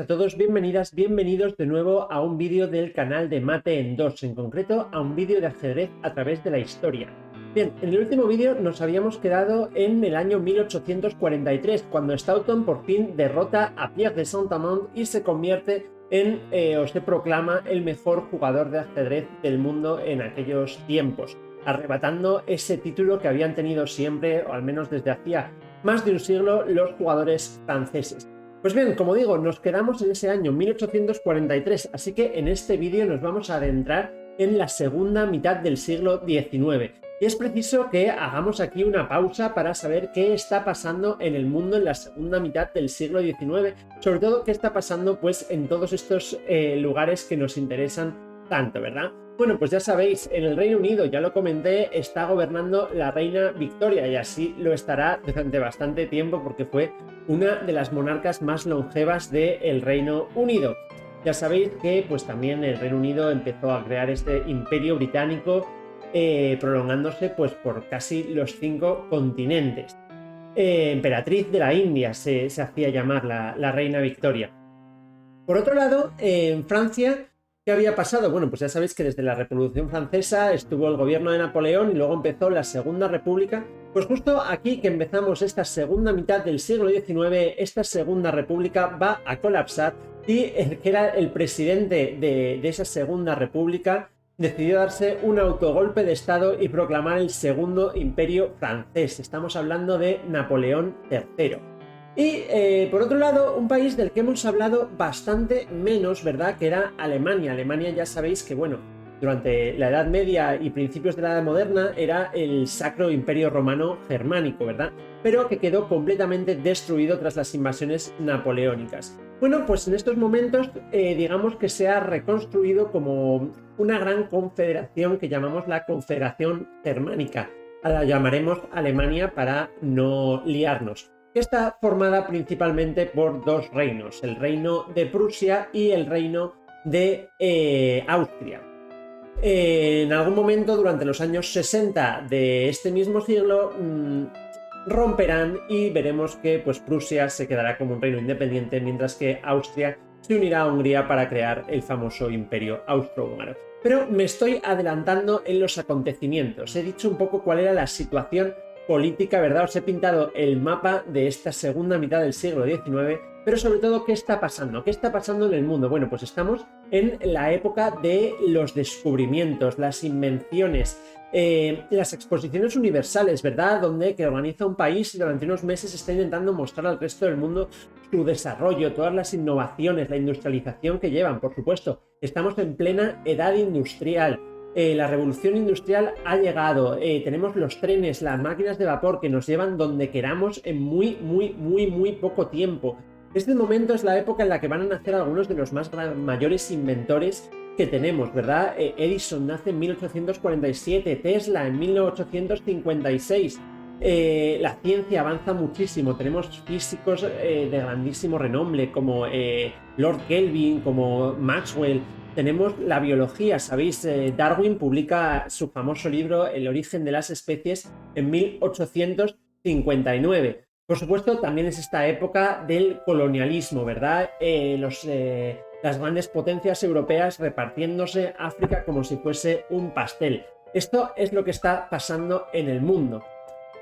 a todos, bienvenidas, bienvenidos de nuevo a un vídeo del canal de Mate en 2, en concreto a un vídeo de ajedrez a través de la historia. Bien, en el último vídeo nos habíamos quedado en el año 1843, cuando Stoughton por fin derrota a Pierre de Saint-Amand y se convierte en, o se proclama, el mejor jugador de ajedrez del mundo en aquellos tiempos, arrebatando ese título que habían tenido siempre, o al menos desde hacía más de un siglo, los jugadores franceses. Pues bien, como digo, nos quedamos en ese año 1843, así que en este vídeo nos vamos a adentrar en la segunda mitad del siglo XIX. Y es preciso que hagamos aquí una pausa para saber qué está pasando en el mundo en la segunda mitad del siglo XIX, sobre todo qué está pasando pues en todos estos lugares que nos interesan tanto, ¿verdad? Bueno, pues ya sabéis, en el Reino Unido, ya lo comenté, está gobernando la reina Victoria y así lo estará durante bastante tiempo porque fue una de las monarcas más longevas del Reino Unido. Ya sabéis que pues también el Reino Unido empezó a crear este imperio británico prolongándose pues por casi los 5 continentes. Emperatriz de la India se hacía llamar la reina Victoria. Por otro lado, en Francia, ¿qué había pasado? Bueno, pues ya sabéis que desde la Revolución Francesa estuvo el gobierno de Napoleón y luego empezó la Segunda República. Pues justo aquí que empezamos esta segunda mitad del siglo XIX, esta Segunda República va a colapsar y el que era el presidente de esa Segunda República decidió darse un autogolpe de Estado y proclamar el Segundo Imperio Francés. Estamos hablando de Napoleón III. Y por otro lado, un país del que hemos hablado bastante menos, ¿verdad? Que era Alemania. Alemania ya sabéis que, bueno, durante la Edad Media y principios de la Edad Moderna era el Sacro Imperio Romano Germánico, ¿verdad? Pero que quedó completamente destruido tras las invasiones napoleónicas. Bueno, pues en estos momentos digamos que se ha reconstruido como una gran confederación que llamamos la Confederación Germánica. La llamaremos Alemania para no liarnos. Que está formada principalmente por dos reinos, el reino de Prusia y el reino de Austria. En algún momento durante los años 60 de este mismo siglo romperán y veremos que pues, Prusia se quedará como un reino independiente, mientras que Austria se unirá a Hungría para crear el famoso Imperio Austrohúngaro. Pero me estoy adelantando en los acontecimientos. He dicho un poco cuál era la situación política, ¿verdad? Os he pintado el mapa de esta segunda mitad del siglo XIX, pero sobre todo, ¿qué está pasando? ¿Qué está pasando en el mundo? Bueno, pues estamos en la época de los descubrimientos, las invenciones, las exposiciones universales, ¿verdad? Donde que organiza un país y durante unos meses está intentando mostrar al resto del mundo su desarrollo, todas las innovaciones, la industrialización que llevan, por supuesto. Estamos en plena edad industrial. La revolución industrial ha llegado, tenemos los trenes, las máquinas de vapor que nos llevan donde queramos en muy poco tiempo. Este momento es la época en la que van a nacer algunos de los mayores inventores que tenemos, ¿verdad? Edison nace en 1847, Tesla en 1856. La ciencia avanza muchísimo, tenemos físicos de grandísimo renombre como Lord Kelvin, como Maxwell. Tenemos la biología, ¿sabéis? Darwin publica su famoso libro El origen de las especies en 1859. Por supuesto, también es esta época del colonialismo, ¿verdad? Las grandes potencias europeas repartiéndose África como si fuese un pastel. Esto es lo que está pasando en el mundo.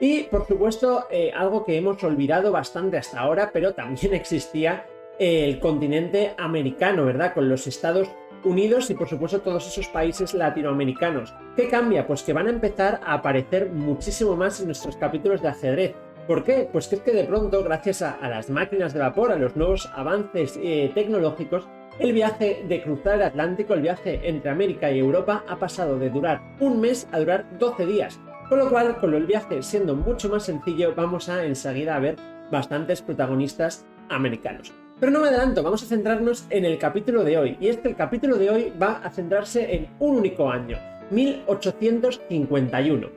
Y, por supuesto, algo que hemos olvidado bastante hasta ahora, pero también existía el continente americano, ¿verdad? Con los Estados Unidos y por supuesto todos esos países latinoamericanos. ¿Qué cambia? Pues que van a empezar a aparecer muchísimo más en nuestros capítulos de ajedrez. ¿Por qué? Pues que es que de pronto, gracias a las máquinas de vapor, a los nuevos avances tecnológicos, el viaje de cruzar el Atlántico, el viaje entre América y Europa, ha pasado de durar un mes a durar 12 días. Con lo cual, con el viaje siendo mucho más sencillo, vamos a enseguida a ver bastantes protagonistas americanos. Pero no me adelanto, vamos a centrarnos en el capítulo de hoy. Y es que el capítulo de hoy va a centrarse en un único año, 1851.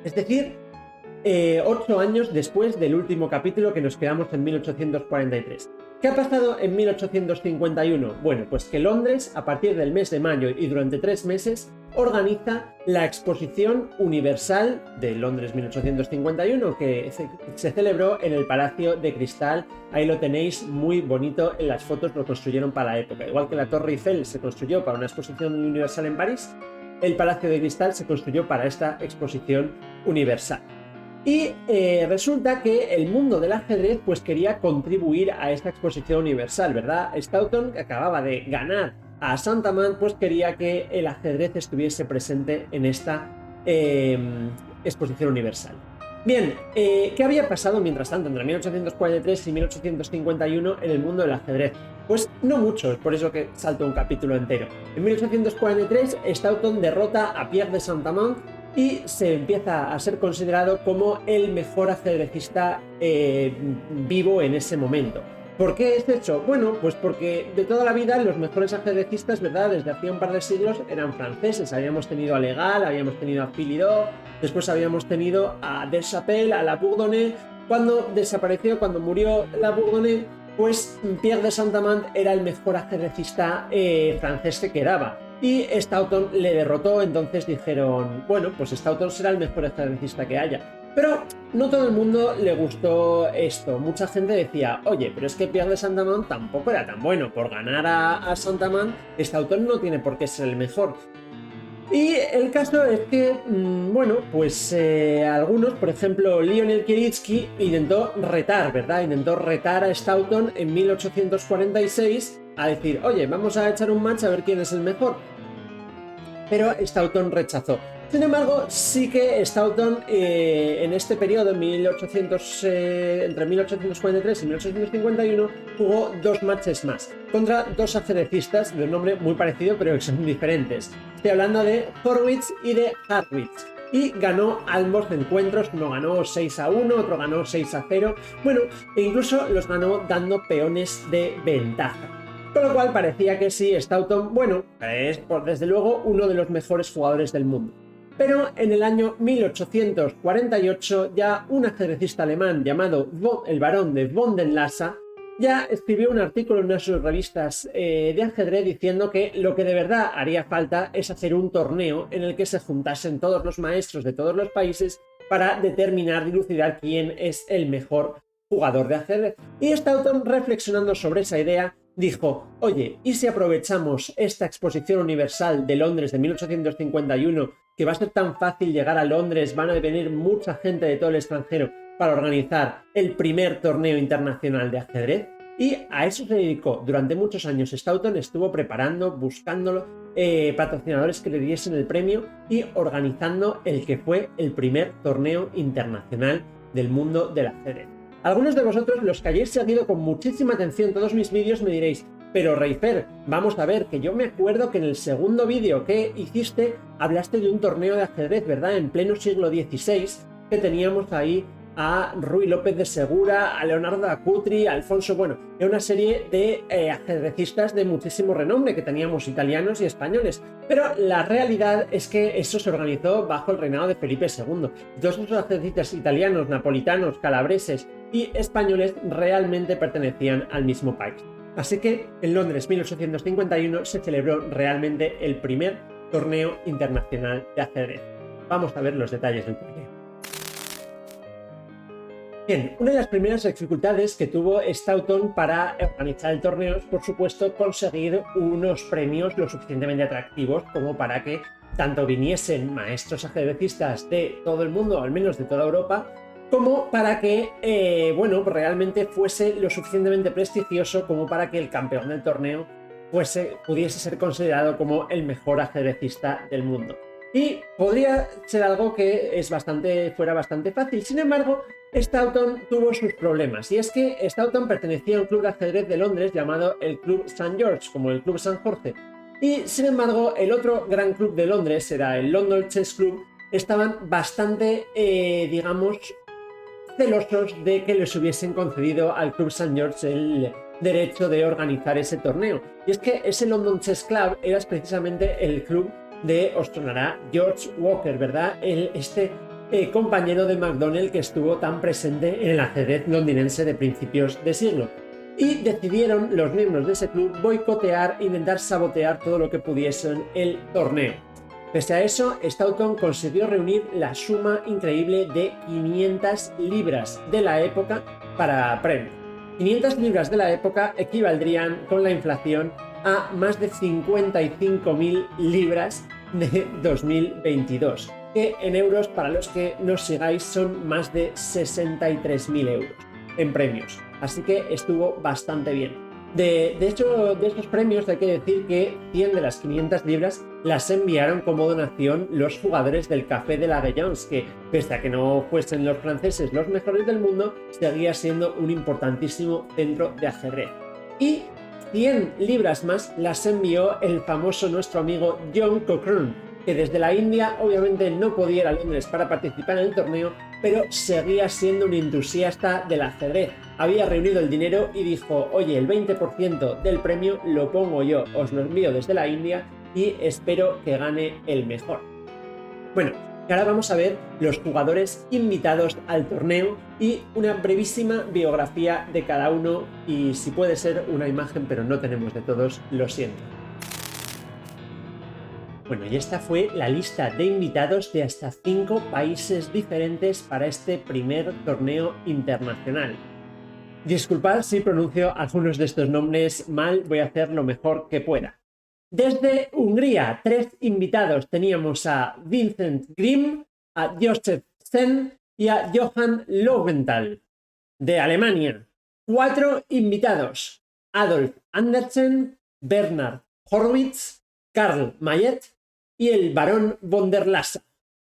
Es decir, 8 años después del último capítulo que nos quedamos en 1843. ¿Qué ha pasado en 1851? Bueno, pues que Londres, a partir del mes de mayo y durante 3 meses, organiza la Exposición Universal de Londres 1851, que se celebró en el Palacio de Cristal. Ahí lo tenéis muy bonito en las fotos, lo construyeron para la época. Igual que la Torre Eiffel se construyó para una exposición universal en París, el Palacio de Cristal se construyó para esta exposición universal. Y resulta que el mundo del ajedrez pues quería contribuir a esta exposición universal, ¿verdad? Stoughton, que acababa de ganar a Santaman, pues quería que el ajedrez estuviese presente en esta exposición universal. Bien, ¿qué había pasado mientras tanto entre 1843 y 1851 en el mundo del ajedrez? Pues no mucho, es por eso que salto un capítulo entero. En 1843, Stoughton derrota a Pierre de Saint-Amand y se empieza a ser considerado como el mejor ajedrecista vivo en ese momento. ¿Por qué es hecho? Bueno, pues porque de toda la vida los mejores ajedrecistas, ¿verdad? Desde hacía un par de siglos eran franceses. Habíamos tenido a Legal, habíamos tenido a Philidor, después habíamos tenido a Deschapelle, a Labourdonnais. Cuando desapareció, cuando murió Labourdonnais, pues Pierre de Saint-Amand era el mejor ajedrecista francés que quedaba. Y Stoughton le derrotó, entonces dijeron, bueno, pues Stoughton será el mejor ajedrecista que haya. Pero no todo el mundo le gustó esto. Mucha gente decía, oye, pero es que Pierre de Saint-Amand tampoco era tan bueno. Por ganar a Saint-Amand, Stoughton no tiene por qué ser el mejor. Y el caso es que, bueno, pues algunos, por ejemplo, Lionel Kieritsky intentó retar, ¿verdad? Intentó retar a Stoughton en 1846 a decir, oye, vamos a echar un match a ver quién es el mejor. Pero Stoughton rechazó. Sin embargo, sí que Stoughton en este periodo, entre 1843 y 1851, jugó 2 matches más contra 2 ajedrecistas de un nombre muy parecido pero que son diferentes. Estoy hablando de Horwitz y de Hartwitz. Y ganó ambos encuentros, uno ganó 6-1, otro ganó 6-0. Bueno, e incluso los ganó dando peones de ventaja. Con lo cual parecía que sí, Stoughton, bueno, es desde luego uno de los mejores jugadores del mundo. Pero en el año 1848 ya un ajedrecista alemán llamado el barón de von den Lassa ya escribió un artículo en una de sus revistas de ajedrez diciendo que lo que de verdad haría falta es hacer un torneo en el que se juntasen todos los maestros de todos los países para determinar, dilucidar quién es el mejor jugador de ajedrez. Y Stoughton, reflexionando sobre esa idea, dijo, oye, ¿y si aprovechamos esta exposición universal de Londres de 1851, que va a ser tan fácil llegar a Londres, van a venir mucha gente de todo el extranjero para organizar el primer torneo internacional de ajedrez? Y a eso se dedicó. Durante muchos años Stoughton estuvo preparando, buscándolo, patrocinadores que le diesen el premio y organizando el que fue el primer torneo internacional del mundo del ajedrez. Algunos de vosotros, los que hayáis seguido con muchísima atención todos mis vídeos, me diréis, pero Reifer, vamos a ver, que yo me acuerdo que en el segundo vídeo que hiciste hablaste de un torneo de ajedrez, ¿verdad? En pleno siglo XVI, que teníamos ahí a Ruy López de Segura, a Leonardo Acutri, a Alfonso, bueno, era una serie de ajedrecistas de muchísimo renombre que teníamos italianos y españoles, pero la realidad es que eso se organizó bajo el reinado de Felipe II. Todos esos ajedrecistas italianos, napolitanos, calabreses y españoles realmente pertenecían al mismo país. Así que en Londres 1851 se celebró realmente el primer torneo internacional de ajedrez. Vamos a ver los detalles del torneo. Bien, una de las primeras dificultades que tuvo Stoughton para organizar el torneo es, por supuesto, conseguir unos premios lo suficientemente atractivos como para que tanto viniesen maestros ajedrecistas de todo el mundo, o al menos de toda Europa, como para que, bueno, realmente fuese lo suficientemente prestigioso como para que el campeón del torneo pudiese ser considerado como el mejor ajedrecista del mundo. Y podría ser algo que fuera bastante fácil. Sin embargo, Stoughton tuvo sus problemas. Y es que Stoughton pertenecía a un club de ajedrez de Londres llamado el Club St. George, como el Club San Jorge. Y, sin embargo, el otro gran club de Londres era el London Chess Club. Estaban bastante, digamos, celosos de que les hubiesen concedido al Club St. George el derecho de organizar ese torneo. Y es que ese London Chess Club era precisamente el club os sonará George Walker, ¿verdad? Compañero de McDonnell que estuvo tan presente en el ajedrez londinense de principios de siglo. Y decidieron los miembros de ese club boicotear e intentar sabotear todo lo que pudiesen el torneo. Pese a eso, Staunton consiguió reunir la suma increíble de 500 libras de la época para premio. 500 libras de la época equivaldrían con la inflación a más de 55.000 libras de 2022, que en euros, para los que nos sigáis, son más de 63.000 euros en premios. Así que estuvo bastante bien. De hecho, de estos premios hay que decir que 100 de las 500 libras las enviaron como donación los jugadores del Café de la Gaillance, que pese a que no fuesen los franceses los mejores del mundo, seguía siendo un importantísimo centro de ajedrez. Y 100 libras más las envió el famoso nuestro amigo John Cochrane, que desde la India obviamente no podía ir a Londres para participar en el torneo, pero seguía siendo un entusiasta del ajedrez. Había reunido el dinero y dijo: oye, el 20% del premio lo pongo yo, os lo envío desde la India y espero que gane el mejor. Bueno, ahora vamos a ver los jugadores invitados al torneo y una brevísima biografía de cada uno, y si puede ser una imagen, pero no tenemos de todos, lo siento. Bueno, y esta fue la lista de invitados de hasta 5 países diferentes para este primer torneo internacional. Disculpad si pronuncio algunos de estos nombres mal, voy a hacer lo mejor que pueda. Desde Hungría, 3 invitados. Teníamos a Vincent Grimm, a Josef Sen y a Johann Löwenthal. De Alemania, 4 invitados. Adolf Andersen, Bernhard Horowitz, Karl Mayet y el barón von der Lasa.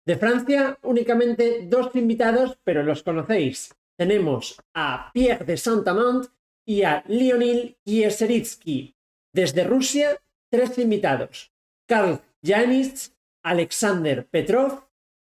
De Francia, únicamente 2 invitados, pero los conocéis. Tenemos a Pierre de Saint-Amand y a Leonid Kieseritsky. Desde Rusia, 3 invitados. Karl Janitz, Alexander Petrov,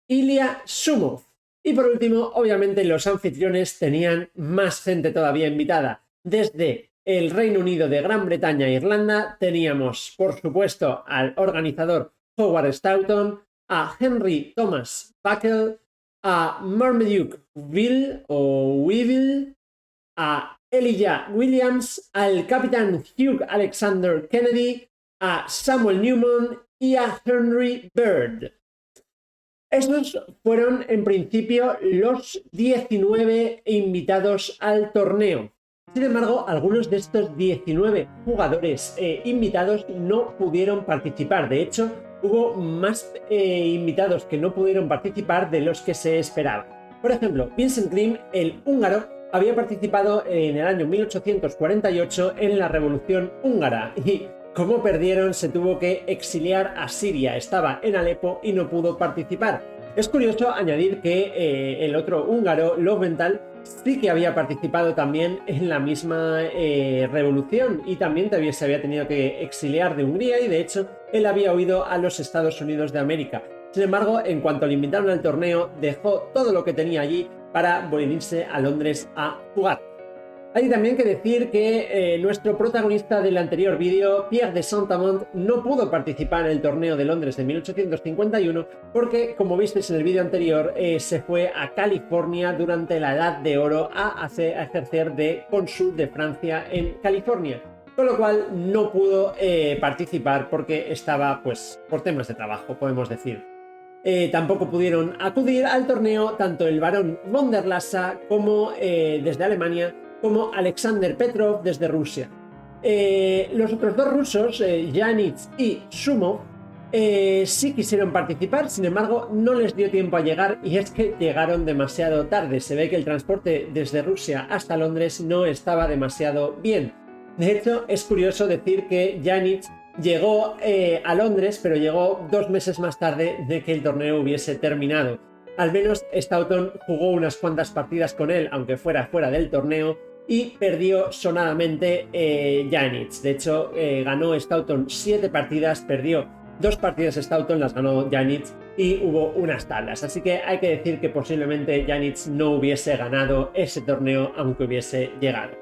Ilya Sumov. Y por último, obviamente los anfitriones tenían más gente todavía invitada. Desde el Reino Unido, de Gran Bretaña e Irlanda, teníamos, por supuesto, al organizador Howard Staunton, a Henry Thomas Buckle, a Marmaduke Weevil, a Elijah Williams, al capitán Hugh Alexander Kennedy, a Samuel Newman y a Henry Bird. Estos fueron en principio los 19 invitados al torneo. Sin embargo, algunos de estos 19 jugadores invitados no pudieron participar. De hecho, hubo más invitados que no pudieron participar de los que se esperaba. Por ejemplo, Vincent Grimm, el húngaro, había participado en el año 1848 en la Revolución Húngara y, como perdieron, se tuvo que exiliar a Siria. Estaba en Alepo y no pudo participar. Es curioso añadir que el otro húngaro, Löwenthal, sí que había participado también en la misma revolución y también se había tenido que exiliar de Hungría, y de hecho él había huido a los Estados Unidos de América. Sin embargo, en cuanto le invitaron al torneo, dejó todo lo que tenía allí para venirse a Londres a jugar. Hay también que decir que nuestro protagonista del anterior vídeo, Pierre de Saint-Amand, no pudo participar en el torneo de Londres de 1851 porque, como visteis en el vídeo anterior, se fue a California durante la Edad de Oro a ejercer de cónsul de Francia en California. Con lo cual no pudo participar porque estaba, pues, por temas de trabajo, podemos decir. Tampoco pudieron acudir al torneo tanto el barón von der Lasa como desde Alemania, como Alexander Petrov desde Rusia. Los otros 2 rusos, Janitz y Sumov, sí quisieron participar, sin embargo no les dio tiempo a llegar, y es que llegaron demasiado tarde. Se ve que el transporte desde Rusia hasta Londres no estaba demasiado bien. De hecho, es curioso decir que Janitz llegó a Londres, pero llegó 2 meses más tarde de que el torneo hubiese terminado. Al menos Staunton jugó unas cuantas partidas con él, aunque fuera fuera del torneo, y perdió sonadamente Janitz. De hecho, ganó Staunton 7 partidas, perdió 2 partidas Staunton, las ganó Janitz, y hubo unas tablas. Así que hay que decir que posiblemente Janitz no hubiese ganado ese torneo, aunque hubiese llegado.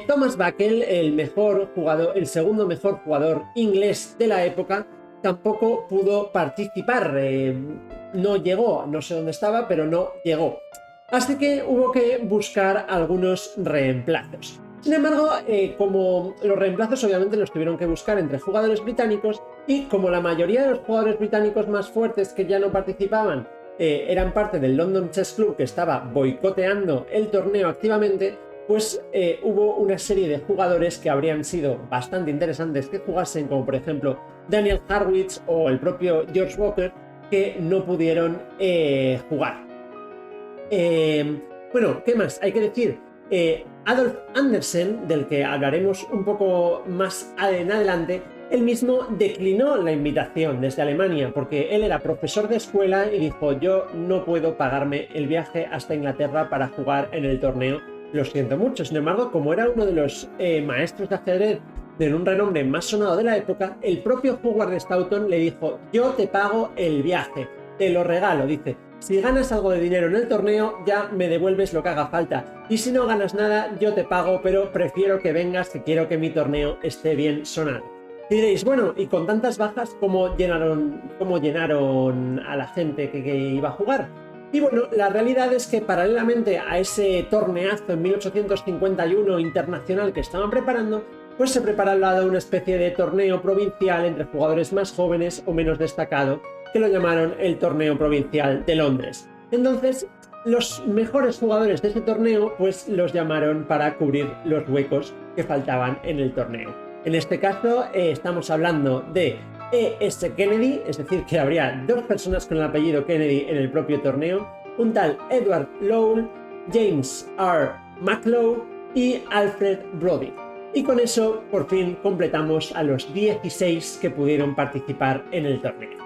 Thomas Buckle, el segundo mejor jugador inglés de la época, tampoco pudo participar. No llegó, no sé dónde estaba, pero no llegó. Así que hubo que buscar algunos reemplazos. Sin embargo, como los reemplazos obviamente los tuvieron que buscar entre jugadores británicos, Y como la mayoría de los jugadores británicos más fuertes que ya no participaban eran parte del London Chess Club, que estaba boicoteando el torneo activamente, pues hubo una serie de jugadores que habrían sido bastante interesantes que jugasen, como por ejemplo Daniel Harwitz o el propio George Walker, que no pudieron jugar. Bueno, ¿qué más? Hay que decir, Adolf Andersen, del que hablaremos un poco más en adelante, él mismo declinó la invitación desde Alemania porque él era profesor de escuela y dijo: yo no puedo pagarme el viaje hasta Inglaterra para jugar en el torneo, lo siento mucho. Sin embargo, como era uno de los maestros de ajedrez de un renombre más sonado de la época, el propio Howard Stoughton le dijo: yo te pago el viaje, te lo regalo, dice. Si ganas algo de dinero en el torneo, ya me devuelves lo que haga falta. Y si no ganas nada, yo te pago, pero prefiero que vengas, que quiero que mi torneo esté bien sonado. Y diréis, bueno, y con tantas bajas, ¿cómo llenaron a la gente que iba a jugar? Y bueno, la realidad es que paralelamente a ese torneazo en 1851 internacional que estaban preparando, pues se preparaba una especie de torneo provincial entre jugadores más jóvenes o menos destacados, que lo llamaron el Torneo Provincial de Londres. Entonces, los mejores jugadores de ese torneo pues los llamaron para cubrir los huecos que faltaban en el torneo. En este caso estamos hablando de E.S. Kennedy, es decir, que habría dos personas con el apellido Kennedy en el propio torneo, un tal Edward Lowe, James R. McLaughlin y Alfred Brody. Y con eso por fin completamos a los 16 que pudieron participar en el torneo.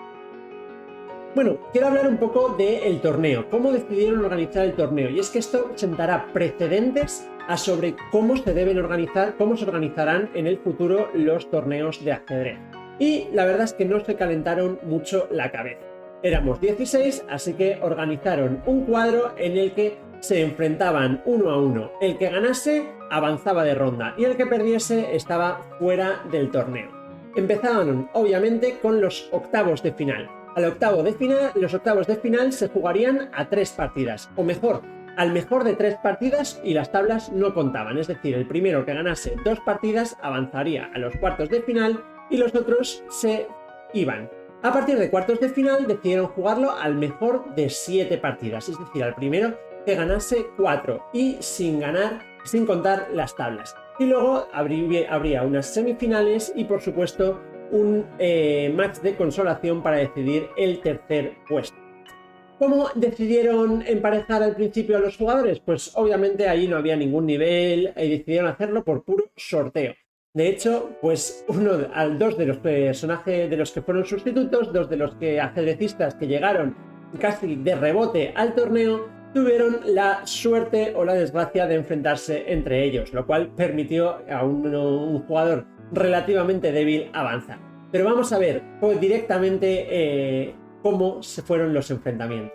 Bueno, quiero hablar un poco del torneo, cómo decidieron organizar el torneo, y es que esto sentará precedentes a sobre cómo se deben organizar, cómo se organizarán en el futuro los torneos de ajedrez. Y la verdad es que no se calentaron mucho la cabeza. Éramos 16, así que organizaron un cuadro en el que se enfrentaban 1 a 1. El que ganase avanzaba de ronda y el que perdiese estaba fuera del torneo. Empezaron obviamente con los octavos de final. Los octavos de final se jugarían a 3 partidas, o mejor, al mejor de 3 partidas, y las tablas no contaban. Es decir, el primero que ganase 2 partidas avanzaría a los cuartos de final y los otros se iban. A partir de cuartos de final decidieron jugarlo al mejor de 7 partidas, es decir, al primero que ganase 4 y sin contar las tablas. Y luego habría unas semifinales y por supuesto un match de consolación para decidir el tercer puesto. ¿Cómo decidieron emparejar al principio a los jugadores? Pues obviamente ahí no había ningún nivel y decidieron hacerlo por puro sorteo. De hecho, pues dos de los personajes de los que fueron sustitutos, dos de los ajedrecistas que llegaron casi de rebote al torneo, tuvieron la suerte o la desgracia de enfrentarse entre ellos, lo cual permitió a un jugador relativamente débil avanzar. Pero vamos a ver directamente cómo se fueron los enfrentamientos.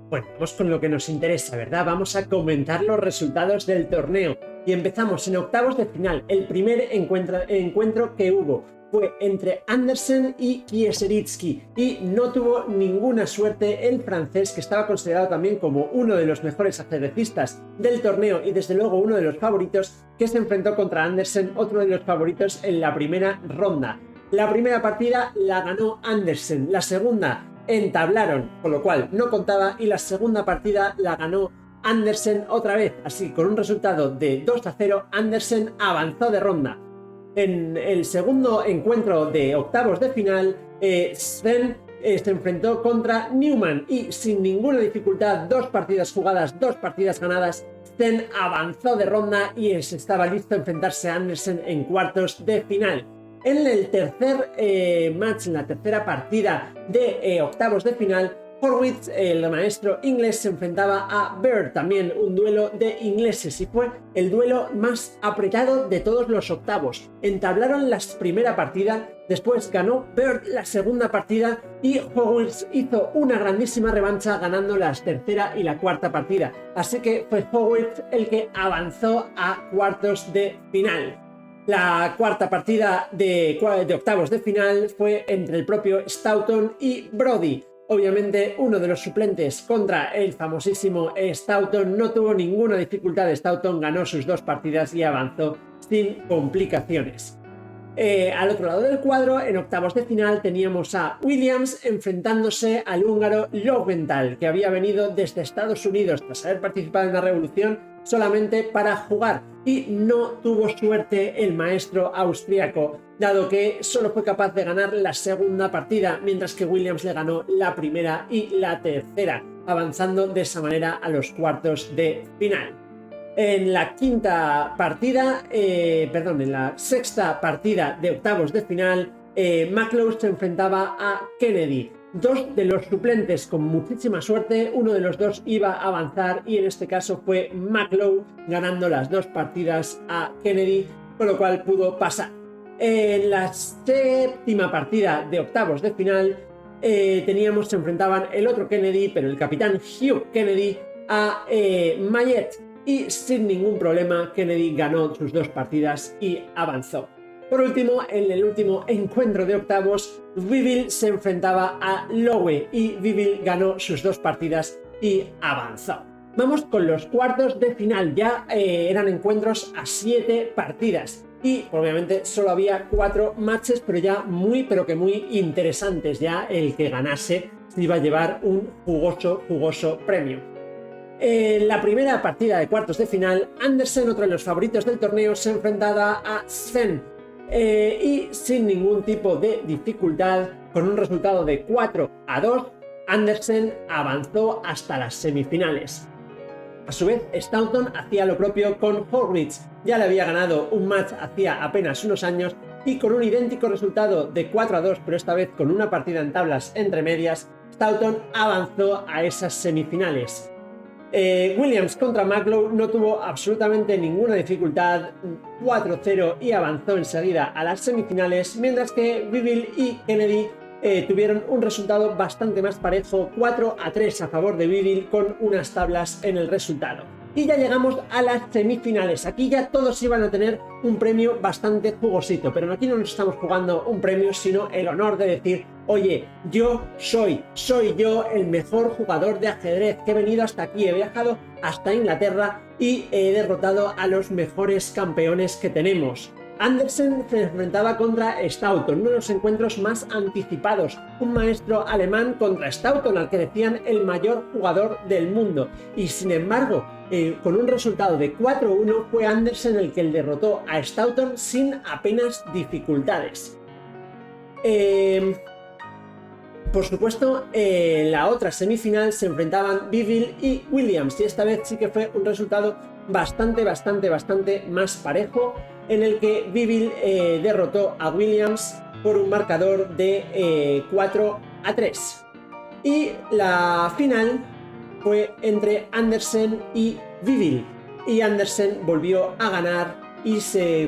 Bueno, vamos con lo que nos interesa, ¿verdad? Vamos a comentar los resultados del torneo. Y empezamos en octavos de final. El primer encuentro que hubo fue entre Andersen y Kieseritsky, y no tuvo ninguna suerte el francés, que estaba considerado también como uno de los mejores ajedrecistas del torneo y desde luego uno de los favoritos, que se enfrentó contra Andersen, otro de los favoritos en la primera ronda. La primera partida la ganó Andersen, la segunda entablaron, con lo cual no contaba, y la segunda partida la ganó Andersen otra vez. Así, con un resultado de 2-0, Andersen avanzó de ronda. En el segundo encuentro de octavos de final, Sven se enfrentó contra Newman y sin ninguna dificultad, 2 partidas jugadas, 2 partidas ganadas, Sven avanzó de ronda y estaba listo a enfrentarse a Andersen en cuartos de final. En el tercer match, en la tercera partida de octavos de final, Horwitz, el maestro inglés, se enfrentaba a Bird, también un duelo de ingleses, y fue el duelo más apretado de todos los octavos. Entablaron la primera partida, después ganó Bird la segunda partida y Horwitz hizo una grandísima revancha ganando la tercera y la cuarta partida. Así que fue Horwitz el que avanzó a cuartos de final. La cuarta partida de octavos de final fue entre el propio Stoughton y Brody. Obviamente uno de los suplentes contra el famosísimo Stoughton no tuvo ninguna dificultad. Stoughton ganó sus 2 partidas y avanzó sin complicaciones. Al otro lado del cuadro, en octavos de final, teníamos a Williams enfrentándose al húngaro Löwenthal, que había venido desde Estados Unidos tras haber participado en la revolución solamente para jugar, y no tuvo suerte el maestro austríaco, dado que solo fue capaz de ganar la segunda partida, mientras que Williams le ganó la primera y la tercera, avanzando de esa manera a los cuartos de final. En la sexta partida de octavos de final, McLeod se enfrentaba a Kennedy. Dos de los suplentes con muchísima suerte, uno de los dos iba a avanzar y en este caso fue McLeod, ganando las dos partidas a Kennedy, con lo cual pudo pasar. En la séptima partida de octavos de final se enfrentaban el otro Kennedy, pero el capitán Hugh Kennedy, a Mayet, y sin ningún problema Kennedy ganó sus dos partidas y avanzó. Por último, en el último encuentro de octavos, Biville se enfrentaba a Lowe y Biville ganó sus dos partidas y avanzó. Vamos con los cuartos de final. Ya eran encuentros a 7 partidas y obviamente solo había 4 matches, pero ya muy interesantes. Ya el que ganase se iba a llevar un jugoso premio. En la primera partida de cuartos de final, Andersen, otro de los favoritos del torneo, se enfrentaba a Sven y sin ningún tipo de dificultad, con un resultado de 4-2, Andersen avanzó hasta las semifinales. A su vez, Staunton hacía lo propio con Horwitz. Ya le había ganado un match hacía apenas unos años y con un idéntico resultado de 4-2, pero esta vez con una partida en tablas entre medias, Staunton avanzó a esas semifinales. Williams contra McLeod no tuvo absolutamente ninguna dificultad, 4-0, y avanzó enseguida a las semifinales, mientras que Biville y Kennedy tuvieron un resultado bastante más parejo, 4-3 a favor de Biville, con unas tablas en el resultado. Y ya llegamos a las semifinales. Aquí ya todos iban a tener un premio bastante jugosito, pero aquí no nos estamos jugando un premio, sino el honor de decir: oye, soy yo el mejor jugador de ajedrez que he venido hasta aquí, he viajado hasta Inglaterra y he derrotado a los mejores campeones que tenemos. Andersen se enfrentaba contra Staunton, uno de los encuentros más anticipados, un maestro alemán contra Staunton, al que decían el mayor jugador del mundo, y sin embargo, con un resultado de 4-1 fue Andersen el que derrotó a Staunton sin apenas dificultades. Por supuesto, la otra semifinal se enfrentaban Biville y Williams, y esta vez sí que fue un resultado bastante más parejo, en el que Biville derrotó a Williams por un marcador de 4-3. Y la final fue entre Andersen y Biville, y Andersen volvió a ganar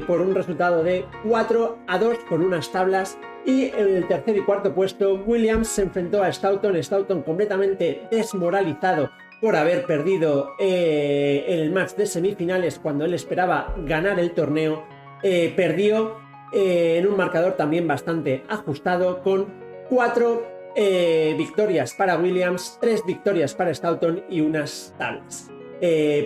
por un resultado de 4-2 con unas tablas. Y en el tercer y cuarto puesto, Williams se enfrentó a Staunton completamente desmoralizado por haber perdido el match de semifinales cuando él esperaba ganar el torneo. Perdió en un marcador también bastante ajustado, con 4 victorias para Williams, 3 victorias para Staunton y unas tablas.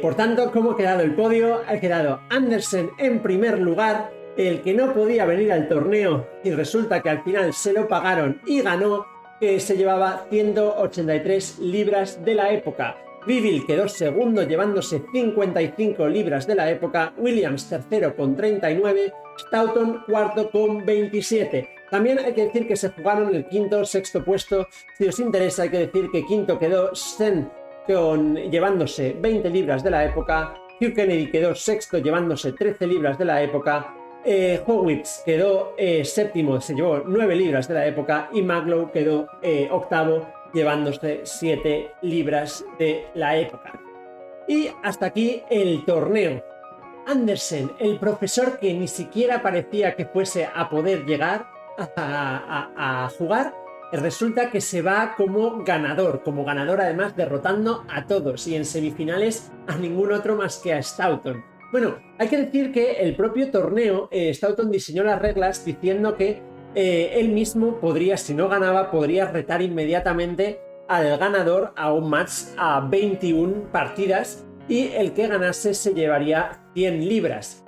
Por tanto, ¿cómo ha quedado el podio? Ha quedado Andersen en primer lugar, el que no podía venir al torneo y resulta que al final se lo pagaron y ganó, que se llevaba 183 libras de la época. Biville quedó segundo llevándose 55 libras de la época, Williams tercero con 39, Staunton cuarto con 27. También hay que decir que se jugaron el quinto, sexto puesto. Si os interesa, hay que decir que quinto quedó Sven llevándose 20 libras de la época, Hugh Kennedy quedó sexto llevándose 13 libras de la época, Horwitz quedó séptimo, se llevó 9 libras de la época, y McLeod quedó octavo llevándose 7 libras de la época. Y hasta aquí el torneo. Andersen, el profesor que ni siquiera parecía que fuese a poder llegar a jugar, resulta que se va como ganador además, derrotando a todos, y en semifinales a ningún otro más que a Staunton. Bueno, hay que decir que el propio torneo, Staunton diseñó las reglas diciendo que él mismo podría, si no ganaba, podría retar inmediatamente al ganador a un match a 21 partidas, y el que ganase se llevaría 100 libras.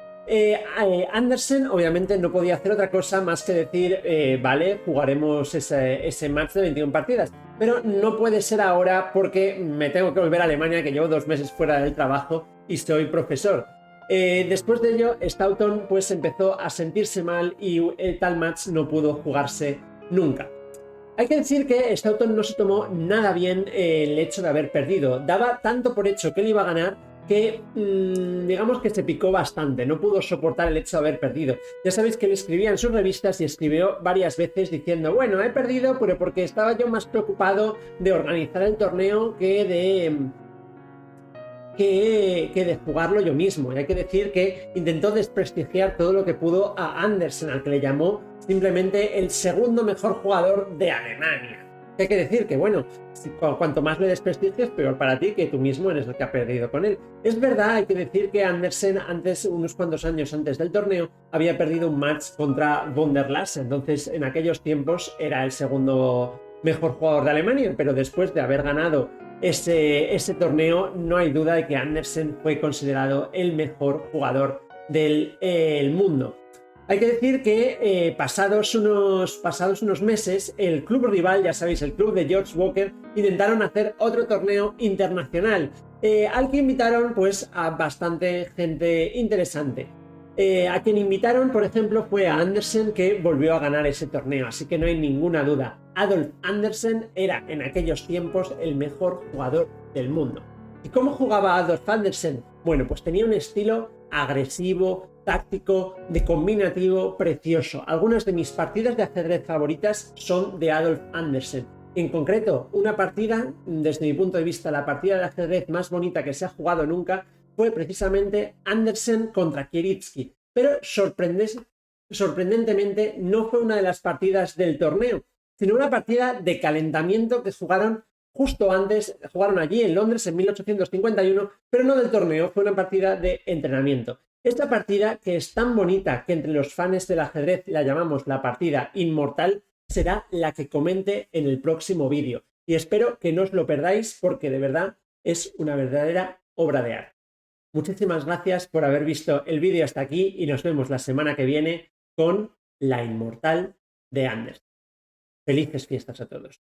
Andersen obviamente no podía hacer otra cosa más que decir, vale, jugaremos ese match de 21 partidas, pero no puede ser ahora porque me tengo que volver a Alemania, que llevo 2 meses fuera del trabajo y soy profesor. Después de ello, Staunton pues empezó a sentirse mal y el tal match no pudo jugarse nunca. Hay que decir que Staunton no se tomó nada bien el hecho de haber perdido. Daba tanto por hecho que él iba a ganar que digamos que se picó bastante, no pudo soportar el hecho de haber perdido. Ya sabéis que él escribía en sus revistas y escribió varias veces diciendo, bueno, he perdido pero porque estaba yo más preocupado de organizar el torneo que de jugarlo yo mismo. Y hay que decir que intentó desprestigiar todo lo que pudo a Andersen, al que le llamó simplemente el segundo mejor jugador de Alemania. Hay que decir que, bueno, cuanto más le desprestigies, peor para ti, que tú mismo eres el que ha perdido con él. Es verdad, hay que decir que Andersen antes, unos cuantos años antes del torneo, había perdido un match contra Von der Lass, entonces en aquellos tiempos era el segundo mejor jugador de Alemania, pero después de haber ganado ese torneo, no hay duda de que Andersen fue considerado el mejor jugador del mundo. Hay que decir que pasados unos meses, el club rival, ya sabéis, el club de George Walker, intentaron hacer otro torneo internacional, al que invitaron pues a bastante gente interesante. A quien invitaron, por ejemplo, fue a Andersen, que volvió a ganar ese torneo, así que no hay ninguna duda. Adolf Andersen era en aquellos tiempos el mejor jugador del mundo. ¿Y cómo jugaba Adolf Andersen? Bueno, pues tenía un estilo agresivo, táctico, de combinativo, precioso. Algunas de mis partidas de ajedrez favoritas son de Adolf Andersen. En concreto, una partida, desde mi punto de vista, la partida de ajedrez más bonita que se ha jugado nunca, fue precisamente Andersen contra Kierycki, pero sorprendentemente no fue una de las partidas del torneo, sino una partida de calentamiento que jugaron justo antes, jugaron allí en Londres en 1851, pero no del torneo, fue una partida de entrenamiento. Esta partida, que es tan bonita que entre los fans del ajedrez la llamamos la partida inmortal, será la que comente en el próximo vídeo. Y espero que no os lo perdáis porque de verdad es una verdadera obra de arte. Muchísimas gracias por haber visto el vídeo hasta aquí y nos vemos la semana que viene con la inmortal de Andersen. Felices fiestas a todos.